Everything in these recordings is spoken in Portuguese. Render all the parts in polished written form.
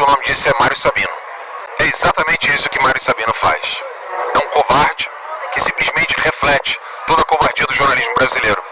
que o nome disso é Mário Sabino. É exatamente isso que Mário Sabino faz. É um covarde que simplesmente reflete toda a covardia do jornalismo brasileiro.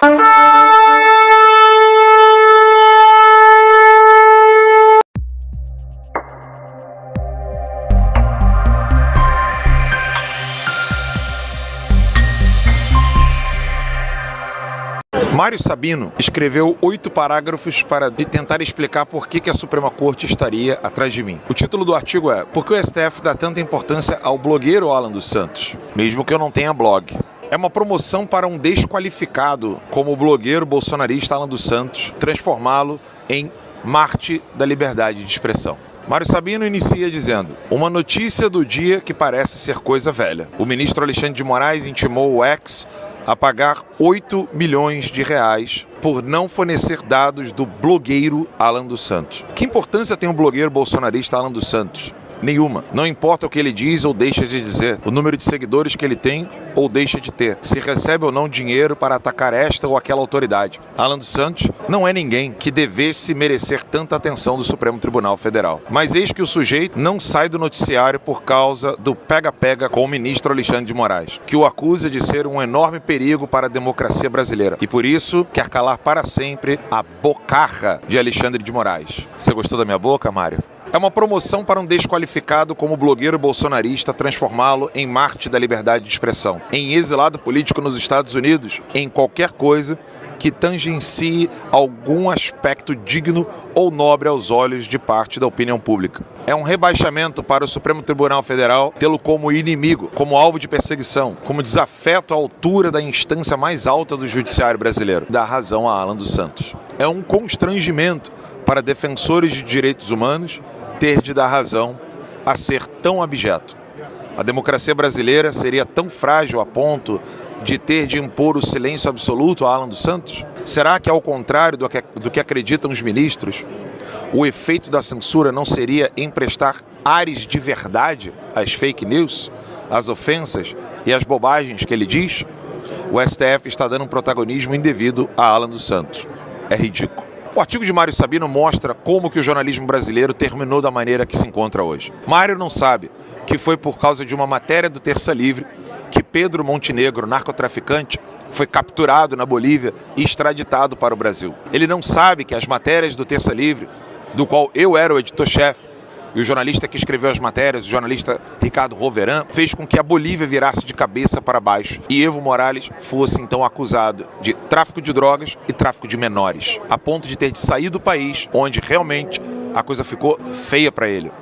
Mário Sabino escreveu 8 parágrafos para tentar explicar por que a Suprema Corte estaria atrás de mim. O título do artigo é "Por que o STF dá tanta importância ao blogueiro Alan dos Santos, mesmo que eu não tenha blog?". É uma promoção para um desqualificado como o blogueiro bolsonarista Alan dos Santos, transformá-lo em Marte da liberdade de expressão. Mário Sabino inicia dizendo: "Uma notícia do dia que parece ser coisa velha. O ministro Alexandre de Moraes intimou o ex a pagar 8 milhões de reais por não fornecer dados do blogueiro Alan dos Santos". Que importância tem o blogueiro bolsonarista Alan dos Santos? Nenhuma. Não importa o que ele diz ou deixa de dizer, o número de seguidores que ele tem ou deixa de ter, se recebe ou não dinheiro para atacar esta ou aquela autoridade. Alan dos Santos não é ninguém que devesse merecer tanta atenção do Supremo Tribunal Federal. Mas eis que o sujeito não sai do noticiário por causa do pega-pega com o ministro Alexandre de Moraes, que o acusa de ser um enorme perigo para a democracia brasileira. E por isso quer calar para sempre a bocarra de Alexandre de Moraes. Você gostou da minha boca, Mário? É uma promoção para um desqualificado como blogueiro bolsonarista transformá-lo em Marte da liberdade de expressão, em exilado político nos Estados Unidos, em qualquer coisa que tangencie algum aspecto digno ou nobre aos olhos de parte da opinião pública. É um rebaixamento para o Supremo Tribunal Federal tê-lo como inimigo, como alvo de perseguição, como desafeto à altura da instância mais alta do judiciário brasileiro. Dá razão a Alan dos Santos. É um constrangimento para defensores de direitos humanos ter de dar razão a ser tão abjeto. A democracia brasileira seria tão frágil a ponto de ter de impor o silêncio absoluto a Alan dos Santos? Será que, ao contrário do que acreditam os ministros, o efeito da censura não seria emprestar ares de verdade às fake news, às ofensas e às bobagens que ele diz? O STF está dando um protagonismo indevido a Alan dos Santos. É ridículo. O artigo de Mário Sabino mostra como que o jornalismo brasileiro terminou da maneira que se encontra hoje. Mário não sabe que foi por causa de uma matéria do Terça Livre que Pedro Montenegro, narcotraficante, foi capturado na Bolívia e extraditado para o Brasil. Ele não sabe que as matérias do Terça Livre, do qual eu era o editor-chefe, e o jornalista que escreveu as matérias, o jornalista Ricardo Roveran, fez com que a Bolívia virasse de cabeça para baixo e Evo Morales fosse então acusado de tráfico de drogas e tráfico de menores, a ponto de ter de sair do país, onde realmente a coisa ficou feia para ele.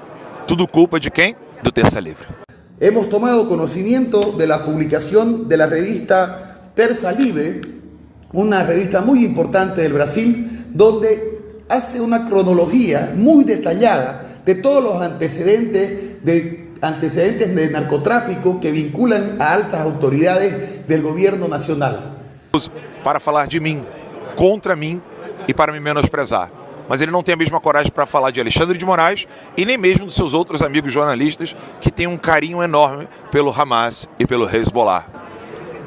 Tudo culpa de quem? Do Terça Livre. Hemos tomado conocimiento de la publicación de la revista Terça Livre, una revista muy importante del Brasil, donde hace una cronología muy detallada de todos los antecedentes de narcotráfico que vinculan a altas autoridades del gobierno nacional. Para falar de mim, contra mim e para me menosprezar. Mas ele não tem a mesma coragem para falar de Alexandre de Moraes e nem mesmo dos seus outros amigos jornalistas que têm um carinho enorme pelo Hamas e pelo Hezbollah.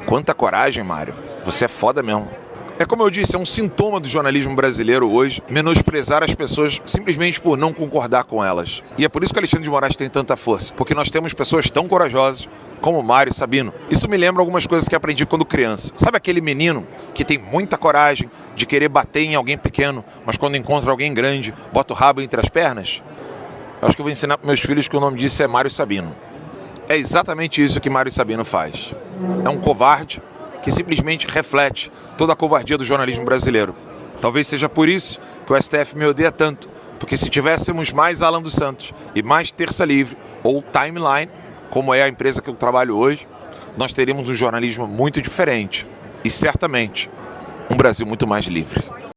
Quanta coragem, Mário. Você é foda mesmo. É como eu disse, é um sintoma do jornalismo brasileiro hoje menosprezar as pessoas simplesmente por não concordar com elas. E é por isso que Alexandre de Moraes tem tanta força, porque nós temos pessoas tão corajosas como Mário Sabino. Isso me lembra algumas coisas que aprendi quando criança. Sabe aquele menino que tem muita coragem de querer bater em alguém pequeno, mas quando encontra alguém grande, bota o rabo entre as pernas? Eu acho que eu vou ensinar para meus filhos que o nome disso é Mário Sabino. É exatamente isso que Mário Sabino faz. É um covarde que simplesmente reflete toda a covardia do jornalismo brasileiro. Talvez seja por isso que o STF me odeia tanto, porque se tivéssemos mais Alan dos Santos e mais Terça Livre ou Timeline, como é a empresa que eu trabalho hoje, nós teríamos um jornalismo muito diferente e certamente um Brasil muito mais livre.